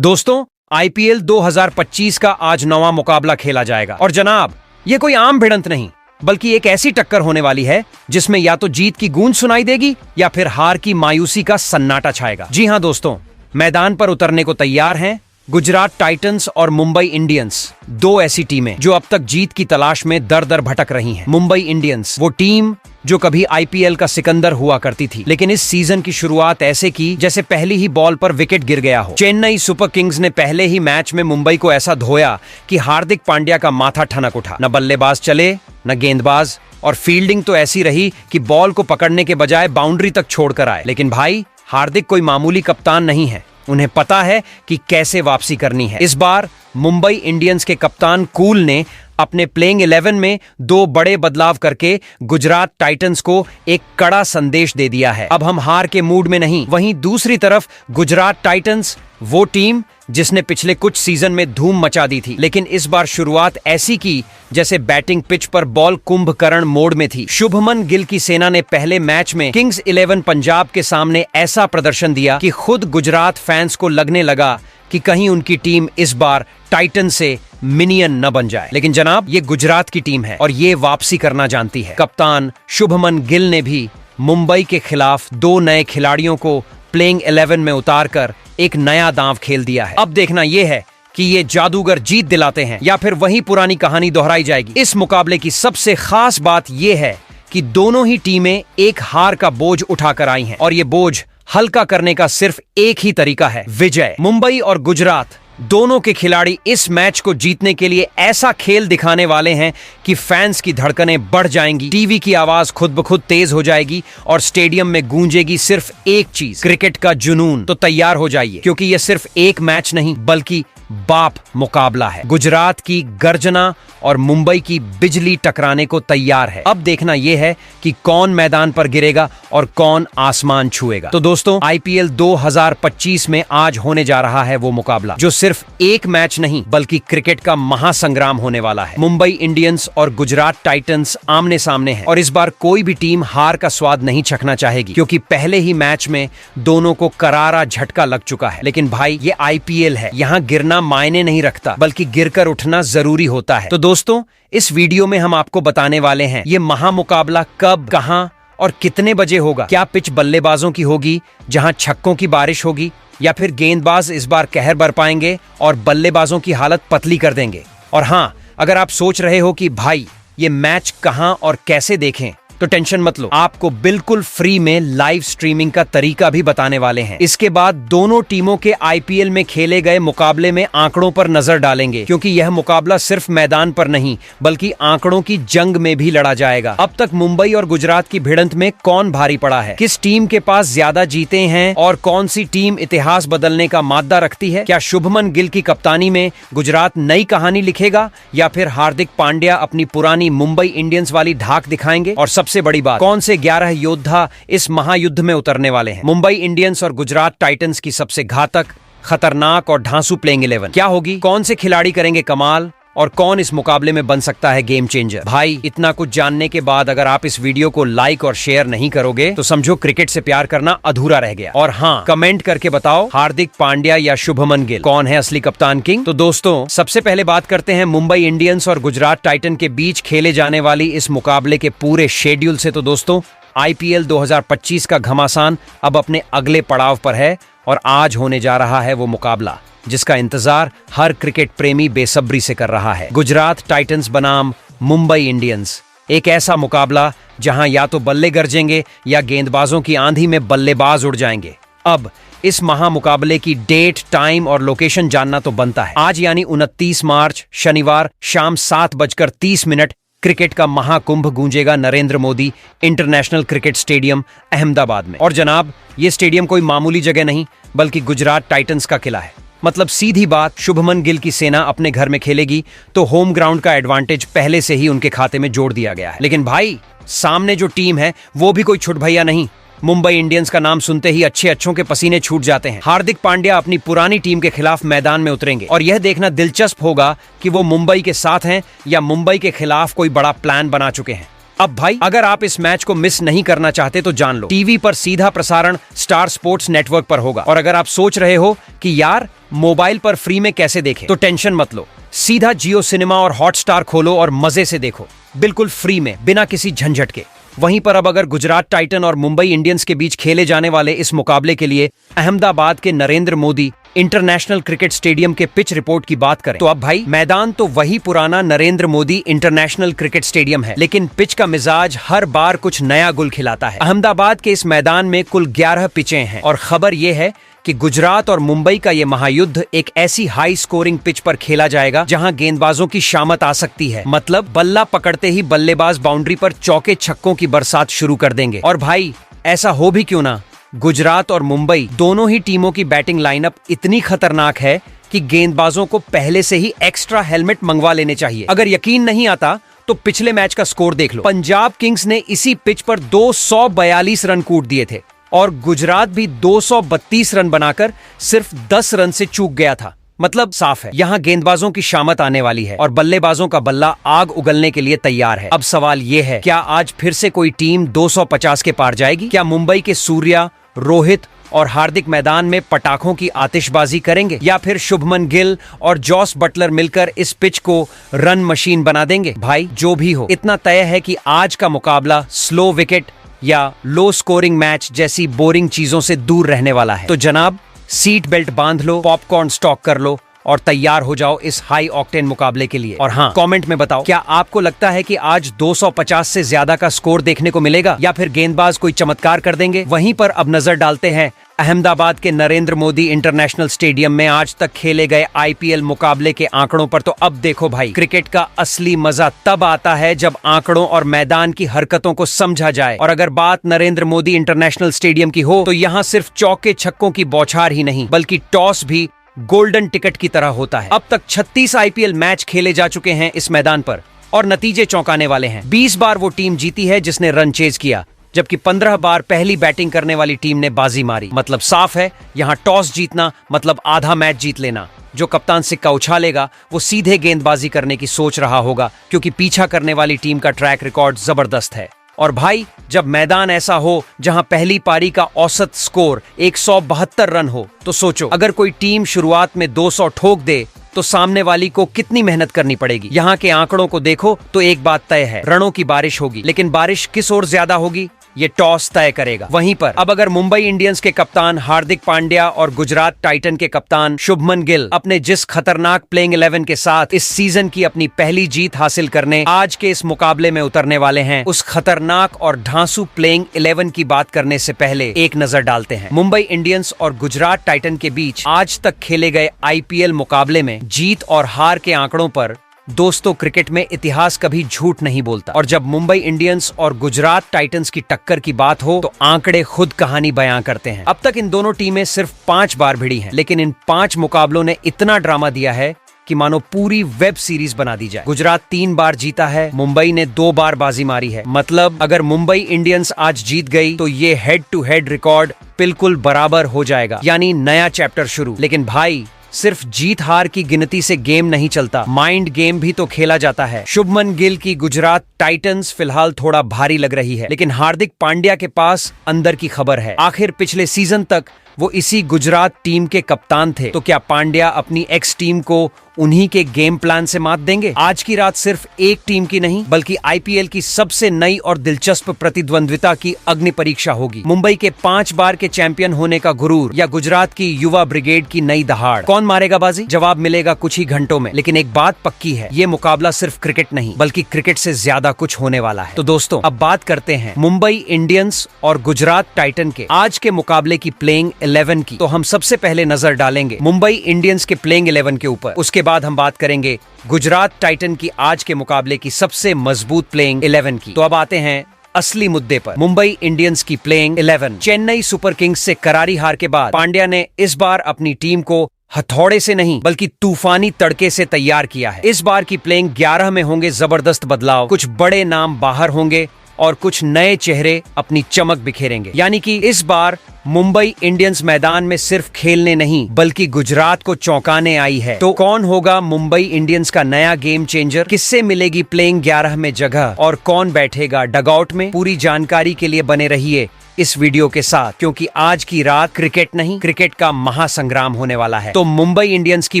दोस्तों, आईपीएल 2025 का आज 9वां मुकाबला खेला जाएगा और जनाब, ये कोई आम भिड़ंत नहीं बल्कि एक ऐसी टक्कर होने वाली है जिसमें या तो जीत की गूंज सुनाई देगी या फिर हार की मायूसी का सन्नाटा छाएगा। जी हां दोस्तों, मैदान पर उतरने को तैयार हैं गुजरात टाइटंस और मुंबई इंडियंस, दो ऐसी टीमें जो अब तक जीत की तलाश में दर दर भटक रही हैं। मुंबई इंडियंस वो टीम जो कभी आईपीएल का सिकंदर हुआ करती थी, लेकिन इस सीजन की शुरुआत ऐसे की जैसे पहली ही बॉल पर विकेट गिर गया हो। चेन्नई सुपर किंग्स ने पहले ही मैच में मुंबई को ऐसा धोया कि हार्दिक पांड्या का माथा ठनक उठा। न बल्लेबाज चले न गेंदबाज, और फील्डिंग तो ऐसी रही कि बॉल को पकड़ने के बजाय बाउंड्री तक छोड़कर आए। लेकिन भाई, हार्दिक कोई मामूली कप्तान नहीं है, उन्हें पता है कि कैसे वापसी करनी है। इस बार मुंबई इंडियंस के कप्तान कूल ने अपने प्लेइंग 11 में दो बड़े बदलाव करके गुजरात टाइटंस को एक कड़ा संदेश दे दिया है। अब हम हार के मूड में नहीं। वहीं दूसरी तरफ गुजरात टाइटंस वो टीम जिसने पिछले कुछ सीजन में धूम मचा दी थी, लेकिन इस बार शुरुआत ऐसी की जैसे बैटिंग पिच पर बॉल कुंभकर्ण मोड में थी। शुभमन गिल की सेना ने पहले मैच में किंग्स 11 पंजाब के सामने ऐसा प्रदर्शन दिया कि खुद गुजरात फैंस को लगने लगा कि कहीं उनकी टीम इस बार टाइटन से मिनियन न बन जाए। लेकिन जनाब, ये गुजरात की टीम है और ये वापसी करना जानती है। कप्तान शुभमन गिल ने भी मुंबई के खिलाफ दो नए खिलाड़ियों को प्लेइंग 11 में उतारकर एक नया दांव खेल दिया है। अब देखना यह है कि ये जादूगर जीत दिलाते हैं या फिर वही पुरानी कहानी दोहराई जाएगी। इस मुकाबले की सबसे खास बात यह है कि दोनों ही टीमें एक हार का बोझ उठाकर आई हैं और ये बोझ हल्का करने का सिर्फ एक ही तरीका है, विजय। मुंबई और गुजरात दोनों के खिलाड़ी इस मैच को जीतने के लिए ऐसा खेल दिखाने वाले हैं कि फैंस की धड़कनें बढ़ जाएंगी, टीवी की आवाज खुद ब खुद तेज हो जाएगी और स्टेडियम में गूंजेगी सिर्फ एक चीज, क्रिकेट का जुनून। तो तैयार हो जाइए, क्योंकि यह सिर्फ एक मैच नहीं बल्कि बाप मुकाबला है। गुजरात की गर्जना और मुंबई की बिजली टकराने को तैयार है। अब देखना यह है कि कौन मैदान पर गिरेगा और कौन आसमान छुएगा। तो दोस्तों, आईपीएल 2025 में आज होने जा रहा है वो मुकाबला जो सिर्फ एक मैच नहीं बल्कि क्रिकेट का महासंग्राम होने वाला है। मुंबई इंडियंस और गुजरात टाइटंस आमने सामने हैं और इस बार कोई भी टीम हार का स्वाद नहीं चखना चाहेगी, क्योंकि पहले ही मैच में दोनों को करारा झटका लग चुका है। लेकिन भाई, ये आईपीएल है, यहाँ गिरना मायने नहीं रखता बल्कि गिरकर उठना जरूरी होता है। तो दोस्तों, इस वीडियो में हम आपको बताने वाले हैं ये महामुकाबला कब, कहां और कितने बजे होगा। क्या पिच बल्लेबाजों की होगी जहां छक्कों की बारिश होगी, या फिर गेंदबाज इस बार कहर बरपाएंगे और बल्लेबाजों की हालत पतली कर देंगे। और हाँ, अगर आप सोच रहे हो कि भाई ये मैच कहां और कैसे देखें, तो टेंशन मत लो, आपको बिल्कुल फ्री में लाइव स्ट्रीमिंग का तरीका भी बताने वाले हैं। इसके बाद दोनों टीमों के आईपीएल में खेले गए मुकाबले में आंकड़ों पर नजर डालेंगे, क्योंकि यह मुकाबला सिर्फ मैदान पर नहीं बल्कि आंकड़ों की जंग में भी लड़ा जाएगा। अब तक मुंबई और गुजरात की भिड़ंत में कौन भारी पड़ा है, किस टीम के पास ज्यादा जीते हैं और कौन सी टीम इतिहास बदलने का मादा रखती है। क्या शुभमन गिल की कप्तानी में गुजरात नई कहानी लिखेगा या फिर हार्दिक पांड्या अपनी पुरानी मुंबई इंडियंस वाली धाक दिखाएंगे। और सबसे बड़ी बात, कौन से 11 योद्धा इस महायुद्ध में उतरने वाले हैं। मुंबई इंडियंस और गुजरात टाइटंस की सबसे घातक, खतरनाक और ढांसू प्लेइंग 11 क्या होगी, कौन से खिलाड़ी करेंगे कमाल और कौन इस मुकाबले में बन सकता है गेम चेंजर। भाई, इतना कुछ जानने के बाद अगर आप इस वीडियो को लाइक और शेयर नहीं करोगे तो समझो क्रिकेट से प्यार करना अधूरा रह गया। और हाँ, कमेंट करके बताओ हार्दिक पांड्या या शुभमन गिल, कौन है असली कप्तान किंग। तो दोस्तों, सबसे पहले बात करते हैं मुंबई इंडियंस और गुजरात टाइटन के बीच खेले जाने वाली इस मुकाबले के पूरे शेड्यूल से। तो दोस्तों, आईपीएल 2025 का घमासान अब अपने अगले पड़ाव पर है और आज होने जा रहा है वो मुकाबला जिसका इंतजार हर क्रिकेट प्रेमी बेसब्री से कर रहा है। गुजरात टाइटंस बनाम मुंबई इंडियंस, एक ऐसा मुकाबला जहां या तो बल्ले गरजेंगे या गेंदबाजों की आंधी में बल्लेबाज उड़ जाएंगे। अब इस महामुकाबले की डेट, टाइम और लोकेशन जानना तो बनता है। आज यानी 29 मार्च शनिवार शाम 7:30 क्रिकेट का महाकुंभ गूंजेगा Narendra Modi international cricket stadium Ahmedabad में। और जनाब, ये स्टेडियम कोई मामूली जगह नहीं बल्कि गुजरात टाइटंस का किला है। मतलब सीधी बात, शुभमन गिल की सेना अपने घर में खेलेगी तो होम ग्राउंड का एडवांटेज पहले से ही उनके खाते में जोड़ दिया गया है। लेकिन भाई, सामने जो टीम है वो भी कोई छुट भैया नहीं। मुंबई इंडियंस का नाम सुनते ही अच्छों के पसीने छूट जाते हैं। हार्दिक पांड्या अपनी पुरानी टीम के खिलाफ मैदान में उतरेंगे और यह देखना दिलचस्प होगा कि वो मुंबई के साथ हैं या मुंबई के खिलाफ कोई बड़ा प्लान बना चुके हैं। अब भाई अगर आप इस मैच को मिस नहीं करना चाहते तो जान लो, टीवी पर सीधा प्रसारण स्टार स्पोर्ट्स नेटवर्क पर होगा। और अगर आप सोच रहे हो कि यार मोबाइल पर फ्री में कैसे देखें, तो टेंशन मत लो, सीधा जियो सिनेमा और हॉटस्टार खोलो और मजे से देखो, बिल्कुल फ्री में, बिना किसी झंझट के। वहीं पर अब अगर गुजरात टाइटन और मुंबई इंडियंस के बीच खेले जाने वाले इस मुकाबले के लिए अहमदाबाद के Narendra Modi international cricket stadium के पिच रिपोर्ट की बात करें तो अब भाई मैदान तो वही पुराना Narendra Modi international cricket stadium है, लेकिन पिच का मिजाज हर बार कुछ नया गुल खिलाता है। अहमदाबाद के इस मैदान में कुल 11 पिचें हैं और खबर यह है कि गुजरात और मुंबई का ये महायुद्ध एक ऐसी हाई स्कोरिंग पिच पर खेला जाएगा जहां गेंदबाजों की शामत आ सकती है। मतलब बल्ला पकड़ते ही बल्लेबाज बाउंड्री पर चौके छक्कों की बरसात शुरू कर देंगे। और भाई ऐसा हो भी क्यों ना, गुजरात और मुंबई दोनों ही टीमों की बैटिंग लाइनअप इतनी खतरनाक है कि गेंदबाजों को पहले से ही एक्स्ट्रा हेलमेट मंगवा लेने चाहिए। अगर यकीन नहीं आता तो पिछले मैच का स्कोर देख लो। पंजाब किंग्स ने इसी पिच पर 242 रन कूट दिए थे और गुजरात भी 232 रन बनाकर सिर्फ 10 रन से चूक गया था। मतलब साफ है यहां गेंदबाजों की शामत आने वाली है और बल्लेबाजों का बल्ला आग उगलने के लिए तैयार है। अब सवाल यह है, क्या आज फिर से कोई टीम 250 के पार जाएगी? क्या मुंबई के सूर्या, रोहित और हार्दिक मैदान में पटाखों की आतिशबाजी करेंगे, या फिर शुभमन गिल और जॉस बटलर मिलकर इस पिच को रन मशीन बना देंगे? भाई जो भी हो, इतना तय है कि आज का मुकाबला स्लो विकेट या लो स्कोरिंग मैच जैसी बोरिंग चीजों से दूर रहने वाला है। तो जनाब सीट बेल्ट बांध लो, पॉपकॉर्न स्टॉक कर लो और तैयार हो जाओ इस हाई ऑक्टेन मुकाबले के लिए। और हाँ, कमेंट में बताओ, क्या आपको लगता है कि आज 250 से ज्यादा का स्कोर देखने को मिलेगा या फिर गेंदबाज कोई चमत्कार कर देंगे? वहीं पर अब नजर डालते हैं अहमदाबाद के नरेंद्र मोदी इंटरनेशनल स्टेडियम में आज तक खेले गए आईपीएल मुकाबले के आंकड़ों पर। तो अब देखो भाई, क्रिकेट का असली मजा तब आता है जब आंकड़ों और मैदान की हरकतों को समझा जाए। और अगर बात नरेंद्र मोदी इंटरनेशनल स्टेडियम की हो तो यहाँ सिर्फ चौके छक्कों की बौछार ही नहीं बल्कि टॉस भी गोल्डन टिकट की तरह होता है। अब तक 36 आईपीएल मैच खेले जा चुके हैं इस मैदान पर और नतीजे चौंकाने वाले हैं। 20 बार वो टीम जीती है जिसने रन चेज किया, जबकि 15 बार पहली बैटिंग करने वाली टीम ने बाजी मारी। मतलब साफ है, यहां टॉस जीतना मतलब आधा मैच जीत लेना। जो कप्तान सिक्का उछालेगा वो सीधे गेंदबाजी करने की सोच रहा होगा, क्योंकि पीछा करने वाली टीम का ट्रैक रिकॉर्ड जबरदस्त है। और भाई जब मैदान ऐसा हो जहां पहली पारी का औसत स्कोर 172 रन हो, तो सोचो अगर कोई टीम शुरुआत में 200 ठोक दे तो सामने वाली को कितनी मेहनत करनी पड़ेगी। यहाँ के आंकड़ों को देखो तो एक बात तय है, रणों की बारिश होगी, लेकिन बारिश किस ओर ज्यादा होगी ये टॉस तय करेगा। वहीं पर अब अगर मुंबई इंडियंस के कप्तान हार्दिक पांड्या और गुजरात टाइटन के कप्तान शुभमन गिल अपने जिस खतरनाक प्लेइंग 11 के साथ इस सीजन की अपनी पहली जीत हासिल करने आज के इस मुकाबले में उतरने वाले हैं, उस खतरनाक और ढांसू प्लेइंग 11 की बात करने से पहले एक नजर डालते हैं मुंबई इंडियंस और गुजरात टाइटन के बीच आज तक खेले गए आईपीएल मुकाबले में जीत और हार के आंकड़ों पर। दोस्तों क्रिकेट में इतिहास कभी झूठ नहीं बोलता और जब मुंबई इंडियंस और गुजरात टाइटंस की टक्कर की बात हो तो आंकड़े खुद कहानी बयां करते हैं। अब तक इन दोनों टीमें सिर्फ 5 बार भिड़ी हैं, लेकिन इन 5 मुकाबलों ने इतना ड्रामा दिया है कि मानो पूरी वेब सीरीज बना दी जाए। गुजरात 3 बार जीता है, मुंबई ने 2 बार बाजी मारी है। मतलब अगर मुंबई इंडियंस आज जीत गई तो ये हेड टू हेड रिकॉर्ड बिल्कुल बराबर हो जाएगा, यानी नया चैप्टर शुरू। लेकिन भाई सिर्फ जीत हार की गिनती से गेम नहीं चलता, माइंड गेम भी तो खेला जाता है। शुभमन गिल की गुजरात टाइटंस फिलहाल थोड़ा भारी लग रही है, लेकिन हार्दिक पांड्या के पास अंदर की खबर है। आखिर पिछले सीजन तक वो इसी गुजरात टीम के कप्तान थे, तो क्या पांड्या अपनी एक्स टीम को उन्हीं के गेम प्लान से मात देंगे? आज की रात सिर्फ एक टीम की नहीं बल्कि आईपीएल की सबसे नई और दिलचस्प प्रतिद्वंद्विता की अग्नि परीक्षा होगी। मुंबई के 5 बार के चैंपियन होने का गुरूर या गुजरात की युवा ब्रिगेड की नई दहाड़, कौन मारेगा बाजी? जवाब मिलेगा कुछ ही घंटों में। लेकिन एक बात पक्की है, ये मुकाबला सिर्फ क्रिकेट नहीं बल्कि क्रिकेट से ज्यादा कुछ होने वाला है। तो दोस्तों अब बात करते हैं मुंबई इंडियंस और गुजरात टाइटन के आज के मुकाबले की प्लेइंग 11 की। तो हम सबसे पहले नजर डालेंगे मुंबई इंडियंस के प्लेइंग 11 के ऊपर। उसके बाद हम बात करेंगे गुजरात टाइटन की आज के मुकाबले की सबसे मजबूत प्लेइंग 11 की। तो अब आते हैं असली मुद्दे पर, मुंबई इंडियंस की प्लेइंग 11। चेन्नई सुपर किंग्स से करारी हार के बाद पांड्या ने इस बार अपनी टीम को हथौड़े से नहीं बल्कि तूफानी तड़के से तैयार किया है। इस बार की प्लेइंग 11 में होंगे जबरदस्त बदलाव, कुछ बड़े नाम बाहर होंगे और कुछ नए चेहरे अपनी चमक बिखेरेंगे। यानी कि इस बार मुंबई इंडियंस मैदान में सिर्फ खेलने नहीं बल्कि गुजरात को चौंकाने आई है। तो कौन होगा मुंबई इंडियंस का नया गेम चेंजर? किससे मिलेगी प्लेइंग 11 में जगह और कौन बैठेगा डगआउट में? पूरी जानकारी के लिए बने रहिए इस वीडियो के साथ, क्योंकि आज की रात क्रिकेट नहीं, क्रिकेट का महासंग्राम होने वाला है। तो मुंबई इंडियंस की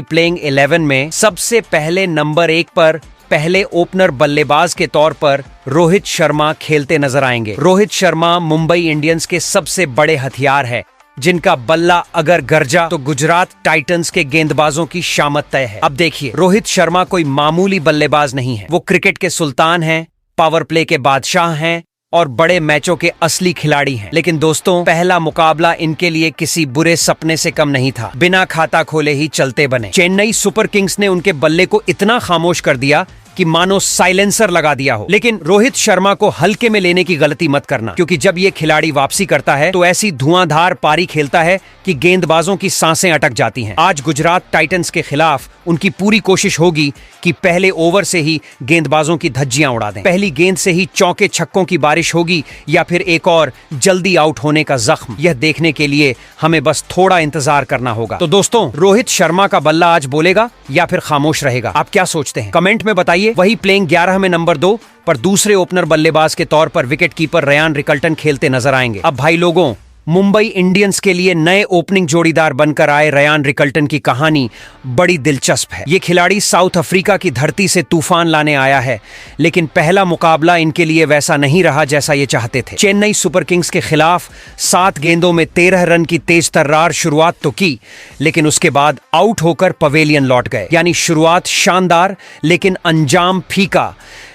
प्लेइंग 11 में सबसे पहले नंबर 1 पर पहले ओपनर बल्लेबाज के तौर पर रोहित शर्मा खेलते नजर आएंगे। रोहित शर्मा मुंबई इंडियंस के सबसे बड़े हथियार है, जिनका बल्ला अगर गरजा तो गुजरात टाइटंस के गेंदबाजों की शामत तय है। अब देखिए, रोहित शर्मा कोई मामूली बल्लेबाज नहीं है। वो क्रिकेट के सुल्तान हैं, पावर प्ले के बादशाह हैं और बड़े मैचों के असली खिलाड़ी हैं। लेकिन दोस्तों, पहला मुकाबला इनके लिए किसी बुरे सपने से कम नहीं था। बिना खाता खोले ही चलते बने। चेन्नई सुपर किंग्स ने उनके बल्ले को इतना खामोश कर दिया कि मानो साइलेंसर लगा दिया हो। लेकिन रोहित शर्मा को हल्के में लेने की गलती मत करना, क्योंकि जब ये खिलाड़ी वापसी करता है तो ऐसी धुआंधार पारी खेलता है कि गेंदबाजों की सांसें अटक जाती हैं। आज गुजरात टाइटंस के खिलाफ उनकी पूरी कोशिश होगी कि पहले ओवर से ही गेंदबाजों की धज्जियां उड़ा दें। पहली गेंद से ही चौके छक्कों की बारिश होगी या फिर एक और जल्दी आउट होने का जख्म, यह देखने के लिए हमें बस थोड़ा इंतजार करना होगा। तो दोस्तों, रोहित शर्मा का बल्ला आज बोलेगा या फिर खामोश रहेगा? आप क्या सोचते हैं? कमेंट में बताइए। वही प्लेइंग 11 में नंबर 2 पर दूसरे ओपनर बल्लेबाज के तौर पर विकेट कीपर रेयान रिकल्टन खेलते नजर आएंगे। अब भाई लोगों, मुंबई इंडियंस के लिए नए ओपनिंग जोड़ीदार बनकर आए रेयान रिकल्टन की कहानी बड़ी दिलचस्प है। ये खिलाड़ी साउथ अफ्रीका की धरती से तूफान लाने आया है, लेकिन पहला मुकाबला इनके लिए वैसा नहीं रहा जैसा ये चाहते थे। चेन्नई सुपर किंग्स के खिलाफ 7 गेंदों में 13 रन की तेज तर्रार शुरुआत तो की, लेकिन उसके बाद आउट होकर पवेलियन लौट गए। यानी शुरुआत शानदार लेकिन अंजाम फीका।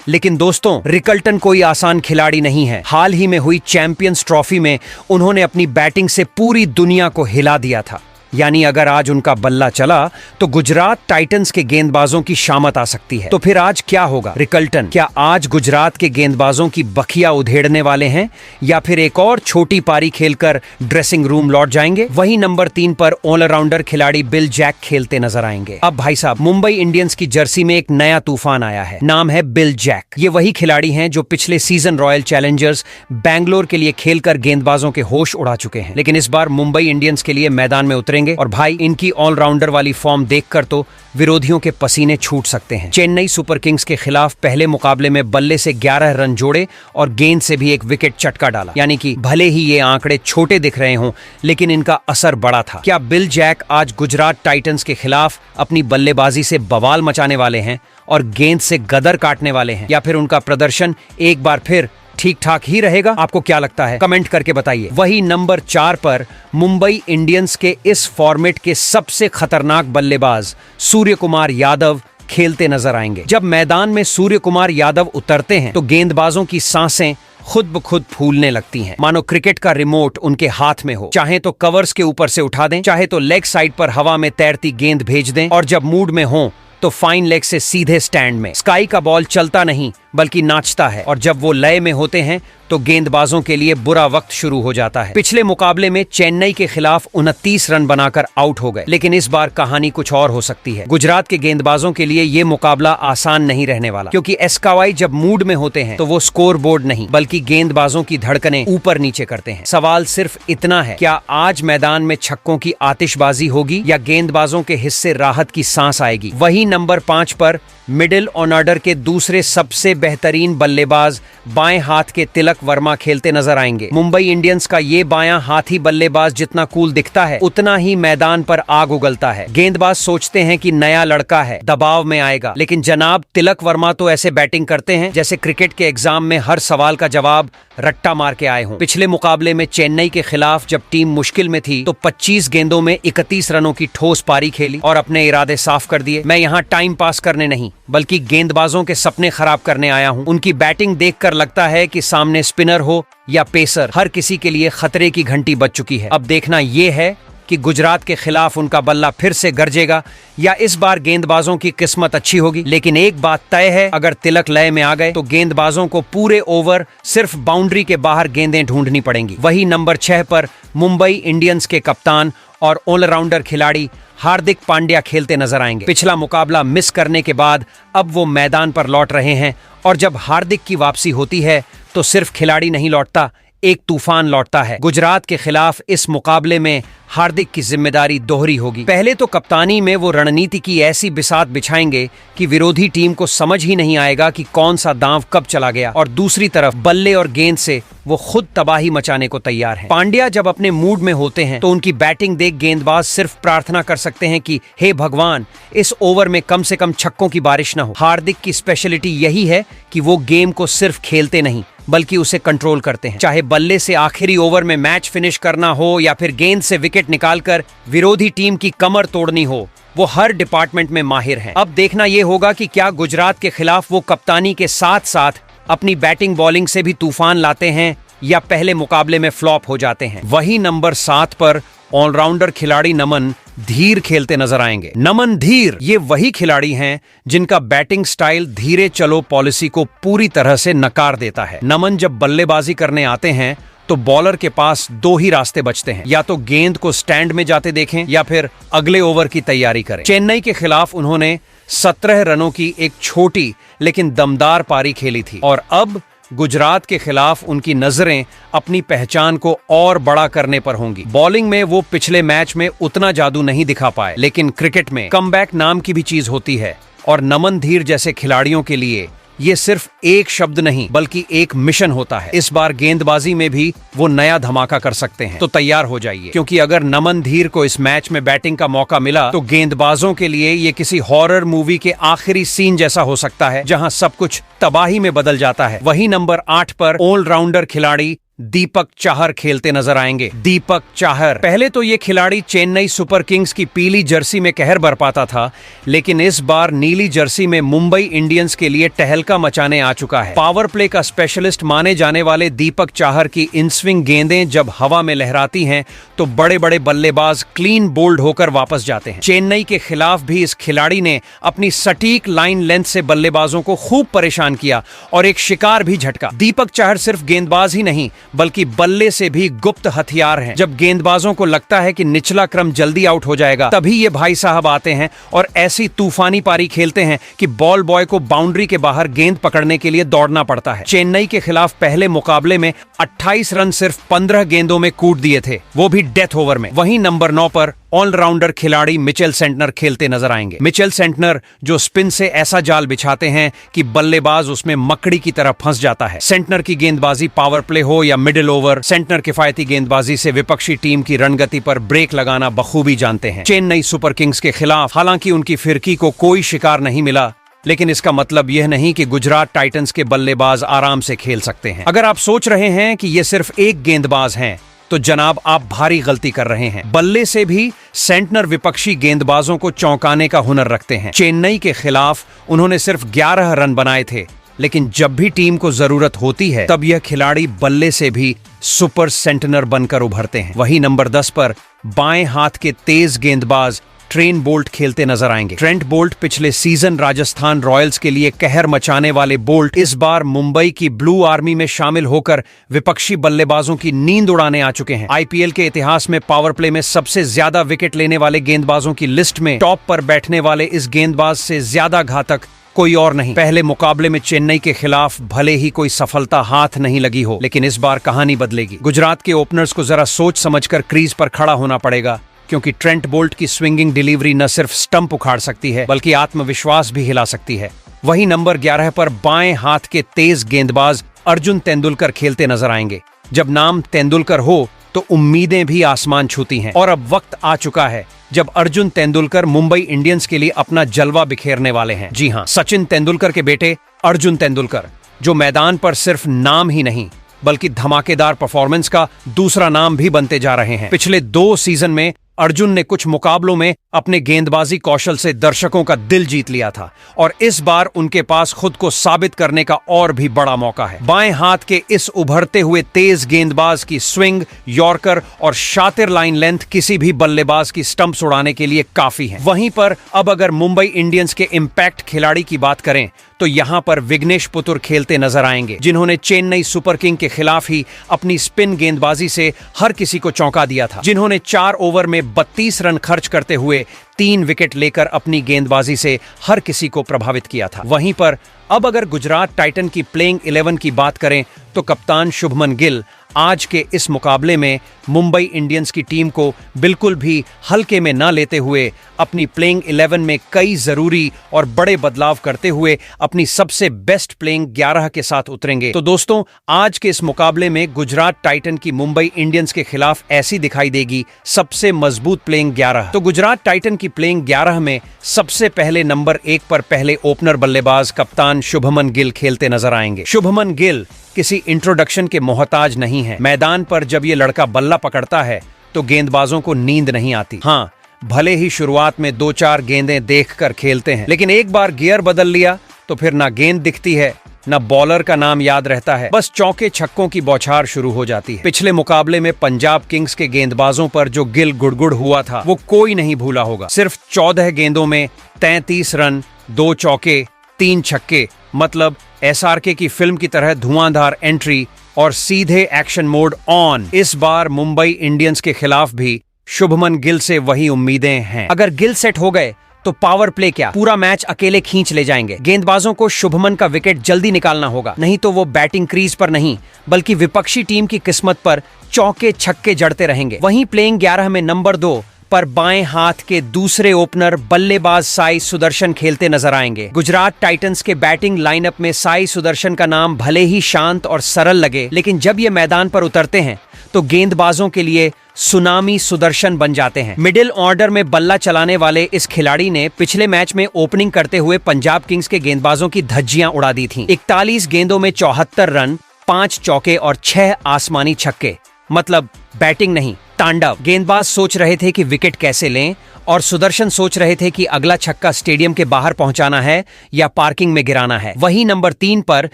लेकिन दोस्तों, रिकल्टन कोई आसान खिलाड़ी नहीं है। हाल ही में हुई चैंपियंस ट्रॉफी में उन्होंने अपनी बैटिंग से पूरी दुनिया को हिला दिया था। यानी अगर आज उनका बल्ला चला तो गुजरात टाइटंस के गेंदबाजों की शामत आ सकती है। तो फिर आज क्या होगा? रिकल्टन क्या आज गुजरात के गेंदबाजों की बखिया उधेड़ने वाले हैं या फिर एक और छोटी पारी खेलकर ड्रेसिंग रूम लौट जाएंगे? वही नंबर 3 पर ऑलराउंडर खिलाड़ी बिल जैक खेलते नजर आएंगे। अब भाई साहब, मुंबई इंडियंस की जर्सी में एक नया तूफान आया है। नाम है बिल जैक। ये वही खिलाड़ी हैं जो पिछले सीजन रॉयल चैलेंजर्स बैंगलोर के लिए खेलकर गेंदबाजों के होश उड़ा चुके हैं। लेकिन इस बार मुंबई इंडियंस के लिए मैदान में उतरेंगे और भाई, इनकी ऑलराउंडर वाली फॉर्म देखकर तो विरोधियों के पसीने छूट सकते हैं। चेन्नई सुपर किंग्स के खिलाफ पहले मुकाबले में बल्ले से 11 रन जोड़े और गेंद से भी एक विकेट चटका डाला। यानी कि भले ही ये आंकड़े छोटे दिख रहे हों, लेकिन इनका असर बड़ा था। क्या बिल जैक आज गुजरात टाइटंस के खिलाफ अपनी बल्लेबाजी से बवाल मचाने वाले हैं और गेंद से गदर काटने वाले हैं, या फिर उनका प्रदर्शन एक बार फिर ठीक ठाक ही रहेगा? आपको क्या लगता है? कमेंट करके बताइए। वही नंबर 4 पर मुंबई इंडियंस के इस फॉर्मेट के सबसे खतरनाक बल्लेबाज सूर्य कुमार यादव खेलते नजर आएंगे। जब मैदान में सूर्य कुमार यादव उतरते हैं तो गेंदबाजों की सांसें खुद ब खुद फूलने लगती हैं, मानो क्रिकेट का रिमोट उनके हाथ में हो। चाहे तो कवर्स के ऊपर से उठा दें, चाहे तो लेग साइड पर हवा में तैरती गेंद भेज दें, और जब मूड में हो तो फाइन लेग से सीधे स्टैंड में। स्काई का बॉल चलता नहीं बल्कि नाचता है, और जब वो लय में होते हैं तो गेंदबाजों के लिए बुरा वक्त शुरू हो जाता है। पिछले मुकाबले में चेन्नई के खिलाफ 29 रन बनाकर आउट हो गए, लेकिन इस बार कहानी कुछ और हो सकती है। गुजरात के गेंदबाजों के लिए ये मुकाबला आसान नहीं रहने वाला, क्योंकि एस्कावाई जब मूड में होते हैं तो वो स्कोर बोर्ड नहीं बल्कि गेंदबाजों की धड़कनें ऊपर नीचे करते हैं। सवाल सिर्फ इतना है, क्या आज मैदान में छक्कों की आतिशबाजी होगी या गेंदबाजों के हिस्से राहत की सांस आएगी? वही नंबर 5 पर मिडिल ऑर्डर के दूसरे सबसे बेहतरीन बल्लेबाज बाएं हाथ के तिलक वर्मा खेलते नजर आएंगे। मुंबई इंडियंस का ये बायां हाथी बल्लेबाज जितना कूल दिखता है, उतना ही मैदान पर आग उगलता है। गेंदबाज सोचते हैं कि नया लड़का है, दबाव में आएगा, लेकिन जनाब तिलक वर्मा तो ऐसे बैटिंग करते हैं जैसे क्रिकेट के एग्जाम में हर सवाल का जवाब रट्टा मार के आए हों। पिछले मुकाबले में चेन्नई के खिलाफ जब टीम मुश्किल में थी तो 25 गेंदों में 31 रनों की ठोस पारी खेली और अपने इरादे साफ कर दिए। मैं यहाँ टाइम पास करने नहीं बल्कि गेंदबाजों के सपने खराब करने आया हूँ। उनकी बैटिंग देखकर लगता है कि सामने स्पिनर हो या पेसर, हर किसी के लिए खतरे की घंटी बज चुकी है। अब देखना यह है कि गुजरात के खिलाफ उनका बल्ला फिर से गरजेगा या इस बार गेंदबाजों की किस्मत अच्छी होगी। लेकिन एक बात तय है, अगर तिलक लय में आ गए तो गेंदबाजों को पूरे ओवर सिर्फ बाउंड्री के बाहर गेंदें ढूंढनी पड़ेंगी। वही नंबर 6 पर मुंबई इंडियंस के कप्तान और ऑलराउंडर खिलाड़ी हार्दिक पांड्या खेलते नजर आएंगे। पिछला मुकाबला मिस करने के बाद अब वो मैदान पर लौट रहे हैं और जब हार्दिक की वापसी होती है तो सिर्फ खिलाड़ी नहीं लौटता, एक तूफान लौटता है। गुजरात के खिलाफ इस मुकाबले में हार्दिक की जिम्मेदारी दोहरी होगी। पहले तो कप्तानी में वो रणनीति की ऐसी बिसात बिछाएंगे कि विरोधी टीम को समझ ही नहीं आएगा कि कौन सा दांव कब चला गया, और दूसरी तरफ बल्ले और गेंद से वो खुद तबाही मचाने को तैयार हैं। पांड्या जब अपने मूड में होते हैं तो उनकी बैटिंग देख गेंदबाज सिर्फ प्रार्थना कर सकते हैं कि हे भगवान, इस ओवर में कम से कम छक्कों की बारिश न हो। हार्दिक की स्पेशलिटी यही है कि वो गेम को सिर्फ खेलते नहीं बल्कि उसे कंट्रोल करते हैं। चाहे बल्ले से आखिरी ओवर में मैच फिनिश करना हो या फिर गेंद से विकेट निकालकर विरोधी टीम की कमर तोड़नी हो, वो हर डिपार्टमेंट में माहिर हैं। अब देखना यह होगा कि क्या गुजरात के खिलाफ वो कप्तानी के साथ साथ अपनी बैटिंग बॉलिंग से भी तूफान लाते हैं या पहले मुकाबले में फ्लॉप हो जाते हैं। वही नंबर 7 पर ऑलराउंडर खिलाड़ी नमन धीर खेलते नजर आएंगे। नमन धीर ये वही खिलाड़ी हैं जिनका बैटिंग स्टाइल धीरे चलो पॉलिसी को पूरी तरह से नकार देता है। नमन जब बल्लेबाजी करने आते हैं तो बॉलर के पास दो ही रास्ते बचते हैं, या तो गेंद को स्टैंड में जाते देखें या फिर अगले ओवर की तैयारी करें। चेन्नई के खिलाफ उन्होंने 17 रनों की एक छोटी लेकिन दमदार पारी खेली थी, और अब गुजरात के खिलाफ उनकी नजरें अपनी पहचान को और बड़ा करने पर होंगी। बॉलिंग में वो पिछले मैच में उतना जादू नहीं दिखा पाए, लेकिन क्रिकेट में कमबैक नाम की भी चीज होती है, और नमन धीर जैसे खिलाड़ियों के लिए ये सिर्फ एक शब्द नहीं बल्कि एक मिशन होता है। इस बार गेंदबाजी में भी वो नया धमाका कर सकते हैं, तो तैयार हो जाइए, क्योंकि अगर नमन धीर को इस मैच में बैटिंग का मौका मिला तो गेंदबाजों के लिए ये किसी हॉरर मूवी के आखिरी सीन जैसा हो सकता है, जहां सब कुछ तबाही में बदल जाता है। वही नंबर 8 पर ऑलराउंडर खिलाड़ी दीपक चाहर खेलते नजर आएंगे। दीपक चाहर, पहले तो ये खिलाड़ी चेन्नई सुपर किंग्स की पीली जर्सी में कहर बरपाता था, लेकिन इस बार नीली जर्सी में मुंबई इंडियंस के लिए टहलका मचाने आ चुका है। पावर प्ले का स्पेशलिस्ट माने जाने वाले दीपक चाहर की इन स्विंग गेंदें जब हवा में लहराती हैं तो बड़े बड़े बल्लेबाज क्लीन बोल्ड होकर वापस जाते हैं। चेन्नई के खिलाफ भी इस खिलाड़ी ने अपनी सटीक लाइन लेंथ से बल्लेबाजों को खूब परेशान किया और एक शिकार भी झटका। दीपक चाहर सिर्फ गेंदबाज ही नहीं बल्कि बल्ले से भी गुप्त हथियार हैं। जब गेंदबाजों को लगता है कि निचला क्रम जल्दी आउट हो जाएगा, तभी ये भाई साहब आते हैं और ऐसी तूफानी पारी खेलते हैं कि बॉल बॉय को बाउंड्री के बाहर गेंद पकड़ने के लिए दौड़ना पड़ता है। चेन्नई के खिलाफ पहले मुकाबले में 28 रन सिर्फ 15 गेंदों में कूट दिए थे, वो भी डेथ ओवर में। वहीं नंबर 9 पर ऑलराउंडर खिलाड़ी मिचेल सेंटनर खेलते नजर आएंगे। मिचेल सेंटनर जो स्पिन से ऐसा जाल बिछाते हैं कि बल्लेबाज उसमें मकड़ी की तरह फंस जाता है। सेंटनर की गेंदबाजी पावर प्ले हो या मिडिल ओवर, सेंटनर किफायती गेंदबाजी से विपक्षी टीम की रणगति पर ब्रेक लगाना बखूबी जानते हैं। चेन्नई सुपर किंग्स के खिलाफ हालांकि उनकी फिरकी को कोई शिकार नहीं मिला, लेकिन इसका मतलब यह नहीं कि गुजरात टाइटंस के बल्लेबाज आराम से खेल सकते हैं। अगर आप सोच रहे हैं कि ये सिर्फ एक गेंदबाज हैं, तो जनाब आप भारी गलती कर रहे हैं। बल्ले से भी सेंटनर विपक्षी गेंदबाजों को चौंकाने का हुनर रखते हैं। चेन्नई के खिलाफ उन्होंने सिर्फ 11 रन बनाए थे, लेकिन जब भी टीम को जरूरत होती है तब यह खिलाड़ी बल्ले से भी सुपर सेंटनर बनकर उभरते हैं। वही नंबर 10 पर बाएं हाथ के तेज गेंदबाज ट्रेंट बोल्ट खेलते नजर आएंगे। ट्रेंट बोल्ट पिछले सीजन राजस्थान रॉयल्स के लिए कहर मचाने वाले बोल्ट इस बार मुंबई की ब्लू आर्मी में शामिल होकर विपक्षी बल्लेबाजों की नींद उड़ाने आ चुके हैं। आईपीएल के इतिहास में पावर प्ले में सबसे ज्यादा विकेट लेने वाले गेंदबाजों की लिस्ट में टॉप पर बैठने वाले इस गेंदबाज से ज्यादा घातक कोई और नहीं। पहले मुकाबले में चेन्नई के खिलाफ भले ही कोई सफलता हाथ नहीं लगी हो, लेकिन इस बार कहानी बदलेगी। गुजरात के ओपनर्स को जरा सोच समझकर क्रीज पर खड़ा होना पड़ेगा, क्योंकि ट्रेंट बोल्ट की स्विंगिंग डिलीवरी न सिर्फ स्टंप उखाड़ सकती है बल्कि आत्मविश्वास भी हिला सकती है। वहीं नंबर 11 पर बाएं हाथ के तेज गेंदबाज अर्जुन तेंदुलकर खेलते नजर आएंगे। जब नाम तेंदुलकर हो तो उम्मीदें भी आसमान छूती हैं, और अब वक्त आ चुका है जब अर्जुन तेंदुलकर मुंबई इंडियंस के लिए अपना जलवा बिखेरने वाले हैं। जी हां, सचिन तेंदुलकर के बेटे अर्जुन तेंदुलकर, जो मैदान पर सिर्फ नाम ही नहीं बल्कि धमाकेदार परफॉर्मेंस का दूसरा नाम भी बनते जा रहे हैं। पिछले 2 सीजन में अर्जुन ने कुछ मुकाबलों में अपने गेंदबाजी कौशल से दर्शकों का दिल जीत लिया था, और इस बार उनके पास खुद को साबित करने का और भी बड़ा मौका है। बाएं हाथ के इस उभरते हुए तेज गेंदबाज की स्विंग, यॉर्कर और शातिर लाइन लेंथ किसी भी बल्लेबाज की स्टंप्स उड़ाने के लिए काफी है। वहीं पर अब अगर मुंबई इंडियंस के इंपैक्ट खिलाड़ी की बात करें तो यहां पर विघ्नेश पुतुर खेलते नजर आएंगे, जिन्होंने चेन्नई सुपर किंग के खिलाफ ही अपनी स्पिन गेंदबाजी से हर किसी को चौंका दिया था, जिन्होंने 4 ओवर में 32 रन खर्च करते हुए 3 विकेट लेकर अपनी गेंदबाजी से हर किसी को प्रभावित किया था। वहीं पर अब अगर गुजरात टाइटन की प्लेइंग 11 की बात करें तो कप्तान शुभमन गिल आज के इस मुकाबले में मुंबई इंडियंस की टीम को बिल्कुल भी हल्के में न लेते हुए अपनी प्लेइंग 11 में कई जरूरी और बड़े बदलाव करते हुए अपनी सबसे बेस्ट प्लेइंग 11 के साथ उतरेंगे। तो दोस्तों, आज के इस मुकाबले में गुजरात टाइटन की मुंबई इंडियंस के खिलाफ ऐसी दिखाई देगी सबसे मजबूत प्लेइंग 11। तो गुजरात टाइटन की प्लेइंग 11 में सबसे पहले नंबर 1 पर पहले ओपनर बल्लेबाज कप्तान शुभमन गिल खेलते नजर आएंगे। शुभमन गिल किसी इंट्रोडक्शन के मोहताज नहीं है। मैदान पर जब ये लड़का बल्ला पकड़ता है तो गेंदबाजों को नींद नहीं आती। हाँ, भले ही शुरुआत में 2-4 गेंदें देखकर खेलते हैं, लेकिन एक बार गियर बदल लिया तो फिर ना गेंद दिखती है, ना बॉलर का नाम याद रहता है, बस चौके छक्कों की बौछार शुरू हो जाती है। पिछले मुकाबले में पंजाब किंग्स के गेंदबाजों पर जो गिल गुड़गुड़ हुआ था वो कोई नहीं भूला होगा। सिर्फ 14 गेंदों में 33 रन, 2 चौके, 3 छक्के, मतलब एसआरके की फिल्म की तरह धुआंधार एंट्री और सीधे एक्शन मोड ऑन। इस बार मुंबई इंडियंस के खिलाफ भी शुभमन गिल से वही उम्मीदें हैं। अगर गिल सेट हो गए तो पावर प्ले क्या, पूरा मैच अकेले खींच ले जाएंगे। गेंदबाजों को शुभमन का विकेट जल्दी निकालना होगा, नहीं तो वो बैटिंग क्रीज पर नहीं बल्कि विपक्षी टीम की किस्मत पर चौके छक्के जड़ते रहेंगे। वहीं प्लेइंग 11 में नंबर 2 पर बाएं हाथ के दूसरे ओपनर बल्लेबाज साई सुदर्शन खेलते नजर आएंगे। गुजरात टाइटंस के बैटिंग लाइनअप में साई सुदर्शन का नाम भले ही शांत और सरल लगे, लेकिन जब ये मैदान पर उतरते हैं तो गेंदबाजों के लिए सुनामी सुदर्शन बन जाते हैं। मिडिल ऑर्डर में बल्ला चलाने वाले इस खिलाड़ी ने पिछले मैच में ओपनिंग करते हुए पंजाब किंग्स के गेंदबाजों की धज्जियां उड़ा दी थीं। 41 गेंदों में 74 रन, 5 चौके और 6 आसमानी छक्के, मतलब बैटिंग नहीं, तांडव। गेंदबाज सोच रहे थे कि विकेट कैसे लें और सुदर्शन सोच रहे थे कि अगला छक्का स्टेडियम के बाहर पहुंचाना है या पार्किंग में गिराना है। वहीं नंबर 3 पर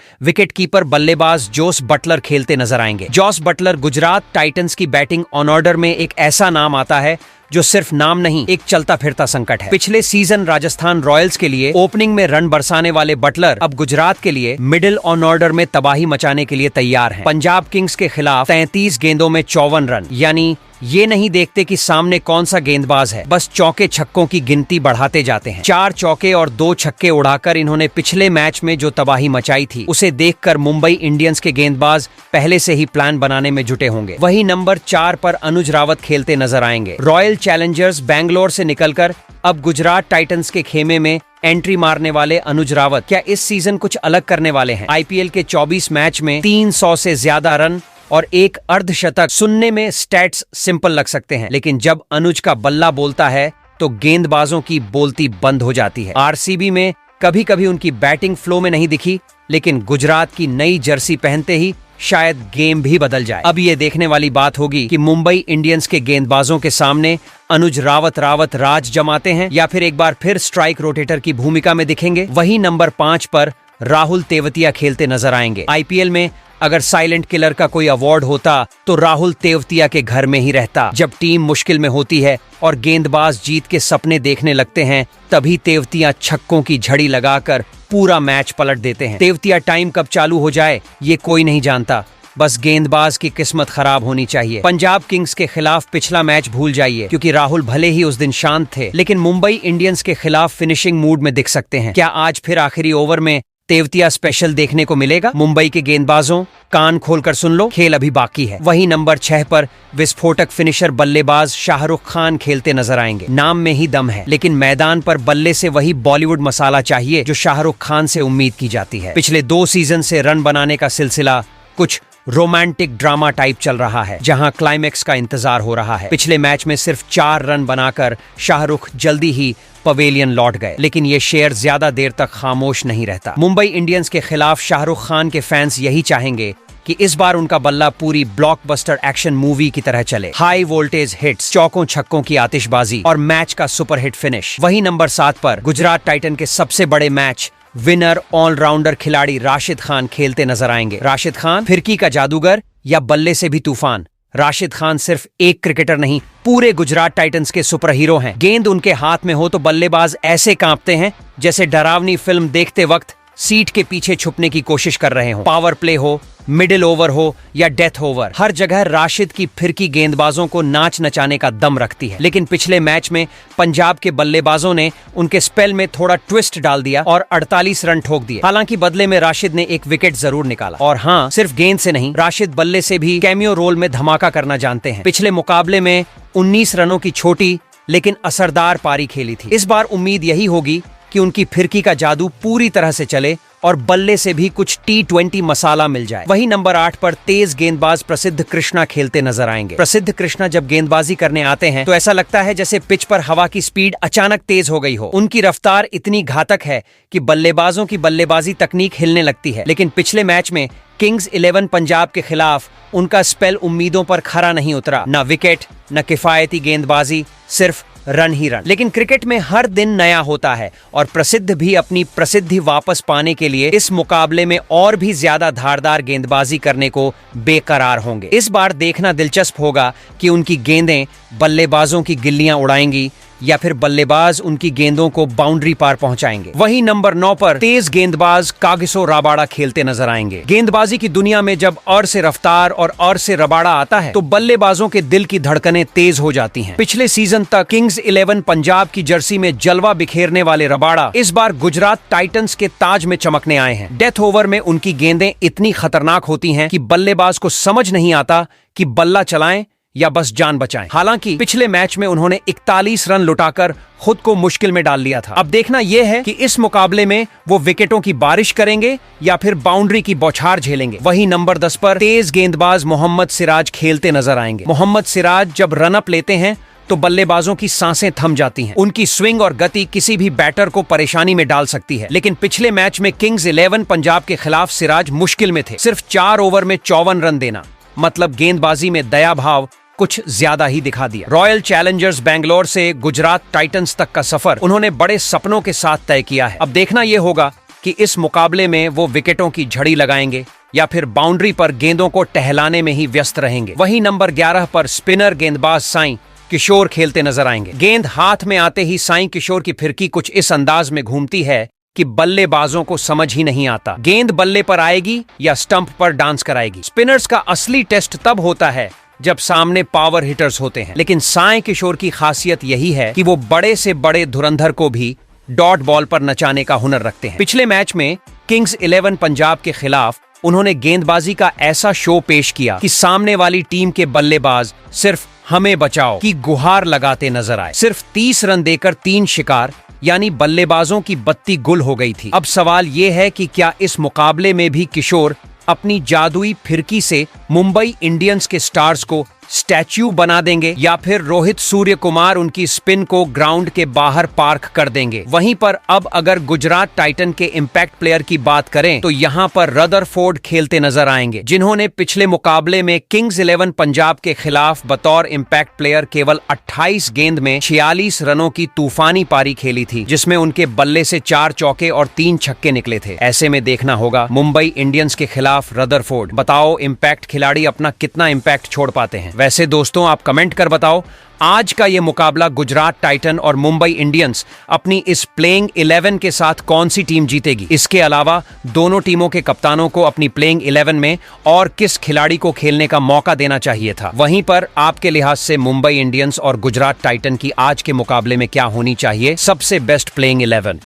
विकेटकीपर बल्लेबाज जोस बटलर खेलते नजर आएंगे। जोस बटलर गुजरात टाइटंस की बैटिंग ऑन ऑर्डर में एक ऐसा नाम आता है जो सिर्फ नाम नहीं, एक चलता फिरता संकट है। पिछले सीजन राजस्थान रॉयल्स के लिए ओपनिंग में रन बरसाने वाले बटलर अब गुजरात के लिए मिडिल ऑन ऑर्डर में तबाही मचाने के लिए तैयार हैं। पंजाब किंग्स के खिलाफ 33 गेंदों में 54 रन, यानी ये नहीं देखते कि सामने कौन सा गेंदबाज है, बस चौके छक्कों की गिनती बढ़ाते जाते हैं। 4 चौके और 2 छक्के उड़ाकर इन्होंने पिछले मैच में जो तबाही मचाई थी उसे देखकर मुंबई इंडियंस के गेंदबाज पहले से ही प्लान बनाने में जुटे होंगे। वहीं नंबर 4 पर अनुज रावत खेलते नजर आएंगे। रॉयल चैलेंजर्स बैंगलोर से निकलकर अब गुजरात टाइटंस के खेमे में एंट्री मारने वाले अनुज रावत क्या इस सीजन कुछ अलग करने वाले हैं? आईपीएल के 24 मैच में 300 से ज्यादा रन और 1 अर्धशतक। सुनने में स्टैट्स सिंपल लग सकते हैं, लेकिन जब अनुज का बल्ला बोलता है तो गेंदबाजों की बोलती बंद हो जाती है। आरसीबी में कभी कभी उनकी बैटिंग फ्लो में नहीं दिखी, लेकिन गुजरात की नई जर्सी पहनते ही शायद गेम भी बदल जाए। अब ये देखने वाली बात होगी कि मुंबई इंडियंस के गेंदबाजों के सामने अनुज रावत राज जमाते हैं या फिर एक बार फिर स्ट्राइक रोटेटर की भूमिका में दिखेंगे। वहीं नंबर 5 पर राहुल तेवतिया खेलते नजर आएंगे। आईपीएल में अगर साइलेंट किलर का कोई अवार्ड होता तो राहुल तेवतिया के घर में ही रहता। जब टीम मुश्किल में होती है और गेंदबाज जीत के सपने देखने लगते हैं, तभी तेवतिया छक्कों की झड़ी लगाकर पूरा मैच पलट देते हैं। तेवतिया टाइम कब चालू हो जाए ये कोई नहीं जानता, बस गेंदबाज की किस्मत खराब होनी चाहिए। पंजाब किंग्स के खिलाफ पिछला मैच भूल जाइए, क्योंकि राहुल भले ही उस दिन शांत थे, लेकिन मुंबई इंडियंस के खिलाफ फिनिशिंग मूड में दिख सकते हैं। क्या आज फिर आखिरी ओवर में तेवतिया स्पेशल देखने को मिलेगा? मुंबई के गेंदबाजों, कान खोलकर सुन लो, खेल अभी बाकी है। वहीं नंबर 6 पर विस्फोटक फिनिशर बल्लेबाज शाहरुख खान खेलते नजर आएंगे। नाम में ही दम है, लेकिन मैदान पर बल्ले से वही बॉलीवुड मसाला चाहिए जो शाहरुख खान से उम्मीद की जाती है। पिछले 2 सीजन से रन बनाने का सिलसिला कुछ रोमांटिक ड्रामा टाइप चल रहा है, जहां क्लाइमेक्स का इंतजार हो रहा है। पिछले मैच में सिर्फ 4 रन बनाकर शाहरुख जल्दी ही पवेलियन लौट गए, लेकिन ये शेर ज्यादा देर तक खामोश नहीं रहता। मुंबई इंडियंस के खिलाफ शाहरुख खान के फैंस यही चाहेंगे कि इस बार उनका बल्ला पूरी ब्लॉकबस्टर एक्शन मूवी की तरह चले। हाई वोल्टेज हिट्स, चौकों छक्कों की आतिशबाजी और मैच का सुपरहिट फिनिश। वहीं नंबर 7 पर गुजरात टाइटन के सबसे बड़े मैच विनर ऑलराउंडर खिलाड़ी राशिद खान खेलते नजर आएंगे। राशिद खान फिरकी का जादूगर या बल्ले से भी तूफान? राशिद खान सिर्फ एक क्रिकेटर नहीं, पूरे गुजरात टाइटंस के सुपर हीरो हैं। गेंद उनके हाथ में हो तो बल्लेबाज ऐसे कांपते हैं जैसे डरावनी फिल्म देखते वक्त सीट के पीछे छुपने की कोशिश कर रहे हो। पावर प्ले हो मिडिल ओवर हो या डेथ ओवर, हर जगह राशिद की फिरकी गेंदबाजों को नाच नचाने का दम रखती है। लेकिन पिछले मैच में पंजाब के बल्लेबाजों ने उनके स्पेल में थोड़ा ट्विस्ट डाल दिया और 48 रन ठोक दिए। हालांकि बदले में राशिद ने एक विकेट जरूर निकाला। और हाँ, सिर्फ गेंद से नहीं, राशिद बल्ले से भी कैमियो रोल में धमाका करना जानते हैं। पिछले मुकाबले में 19 रनों की छोटी लेकिन असरदार पारी खेली थी। इस बार उम्मीद यही होगी कि उनकी फिरकी का जादू पूरी तरह से चले और बल्ले से भी कुछ T20 मसाला मिल जाए। वही नंबर 8 पर तेज गेंदबाज प्रसिद्ध कृष्णा खेलते नजर आएंगे। प्रसिद्ध कृष्णा जब गेंदबाजी करने आते हैं तो ऐसा लगता है जैसे पिच पर हवा की स्पीड अचानक तेज हो गई हो। उनकी रफ्तार इतनी घातक है कि बल्लेबाजों की बल्लेबाजी तकनीक हिलने लगती है। लेकिन पिछले मैच में किंग्स 11 पंजाब के खिलाफ उनका स्पेल उम्मीदों पर खरा नहीं उतरा। न विकेट, न किफायती गेंदबाजी, सिर्फ रन ही रन। लेकिन क्रिकेट में हर दिन नया होता है और प्रसिद्ध भी अपनी प्रसिद्धि वापस पाने के लिए इस मुकाबले में और भी ज्यादा धारदार गेंदबाजी करने को बेकरार होंगे। इस बार देखना दिलचस्प होगा कि उनकी गेंदें बल्लेबाजों की गिल्लियां उड़ाएंगी या फिर बल्लेबाज उनकी गेंदों को बाउंड्री पार पहुंचाएंगे। वहीं नंबर 9 पर तेज गेंदबाज कागिसो रबाडा खेलते नजर आएंगे। गेंदबाजी की दुनिया में जब और से रफ्तार और से रबाडा आता है तो बल्लेबाजों के दिल की धड़कनें तेज हो जाती हैं। पिछले सीजन तक किंग्स 11 पंजाब की जर्सी में जलवा बिखेरने वाले रबाडा इस बार गुजरात टाइटंस के ताज में चमकने आए हैं। डेथ ओवर में उनकी गेंदें इतनी खतरनाक होती हैं कि बल्लेबाज को समझ नहीं आता कि बल्ला चलाएं या बस जान बचाएं। हालांकि पिछले मैच में उन्होंने 41 रन लुटाकर खुद को मुश्किल में डाल लिया था। अब देखना यह है कि इस मुकाबले में वो विकेटों की बारिश करेंगे या फिर बाउंड्री की बौछार झेलेंगे। वहीं नंबर 10 पर तेज गेंदबाज मोहम्मद सिराज खेलते नजर आएंगे। मोहम्मद सिराज जब रन अप लेते हैं तो बल्लेबाजों की सांसें थम जाती हैं। उनकी स्विंग और गति किसी भी बैटर को परेशानी में डाल सकती है। लेकिन पिछले मैच में किंग्स 11 पंजाब के खिलाफ सिराज मुश्किल में थे। सिर्फ 4 ओवर में 54 रन देना, मतलब गेंदबाजी में दया भाव कुछ ज्यादा ही दिखा दिया। रॉयल चैलेंजर्स बेंगलोर से गुजरात टाइटंस तक का सफर उन्होंने बड़े सपनों के साथ तय किया है। अब देखना यह होगा कि इस मुकाबले में वो विकेटों की झड़ी लगाएंगे या फिर बाउंड्री पर गेंदों को टहलाने में ही व्यस्त रहेंगे। वहीं नंबर 11 पर स्पिनर गेंदबाज साईं किशोर खेलते नजर आएंगे। गेंद हाथ में आते ही साईं किशोर की फिरकी कुछ इस अंदाज में घूमती है कि बल्लेबाजों को समझ ही नहीं आता गेंद बल्ले पर आएगी या स्टंप पर डांस कराएगी। स्पिनर्स का असली टेस्ट तब होता है जब सामने पावर हिटर्स होते हैं। लेकिन साईं किशोर की खासियत यही है कि वो बड़े से बड़े धुरंधर को भी डॉट बॉल पर नचाने का हुनर रखते हैं। पिछले मैच में किंग्स 11 पंजाब के खिलाफ उन्होंने गेंदबाजी का ऐसा शो पेश किया कि सामने वाली टीम के बल्लेबाज सिर्फ हमें बचाओ की गुहार लगाते नजर आए। सिर्फ 30 रन देकर 3 शिकार, यानी बल्लेबाजों की बत्ती गुल हो गई थी। अब सवाल यह है कि क्या इस मुकाबले में भी किशोर अपनी जादुई फिरकी से मुंबई इंडियंस के स्टार्स को स्टैच्यू बना देंगे या फिर रोहित सूर्य कुमार उनकी स्पिन को ग्राउंड के बाहर पार्क कर देंगे। वहीं पर अब अगर गुजरात टाइटन के इम्पैक्ट प्लेयर की बात करें तो यहाँ पर रदरफोर्ड खेलते नजर आएंगे, जिन्होंने पिछले मुकाबले में किंग्स 11 पंजाब के खिलाफ बतौर इम्पैक्ट प्लेयर केवल 28 गेंद में 46 रनों की तूफानी पारी खेली थी, जिसमें उनके बल्ले से 4 चौके और 3 छक्के निकले थे। ऐसे में देखना होगा मुंबई इंडियंस के खिलाफ रदरफोर्ड, बताओ इम्पैक्ट खिलाड़ी अपना कितना इम्पैक्ट छोड़ पाते हैं। वैसे दोस्तों, आप कमेंट कर बताओ आज का ये मुकाबला गुजरात टाइटन और मुंबई इंडियंस अपनी इस प्लेइंग 11 के साथ कौन सी टीम जीतेगी। इसके अलावा दोनों टीमों के कप्तानों को अपनी प्लेइंग 11 में और किस खिलाड़ी को खेलने का मौका देना चाहिए था। वहीं पर आपके लिहाज से मुंबई इंडियंस और गुजरात टाइटन की आज के मुकाबले में क्या होनी चाहिए सबसे बेस्ट प्लेइंग 11।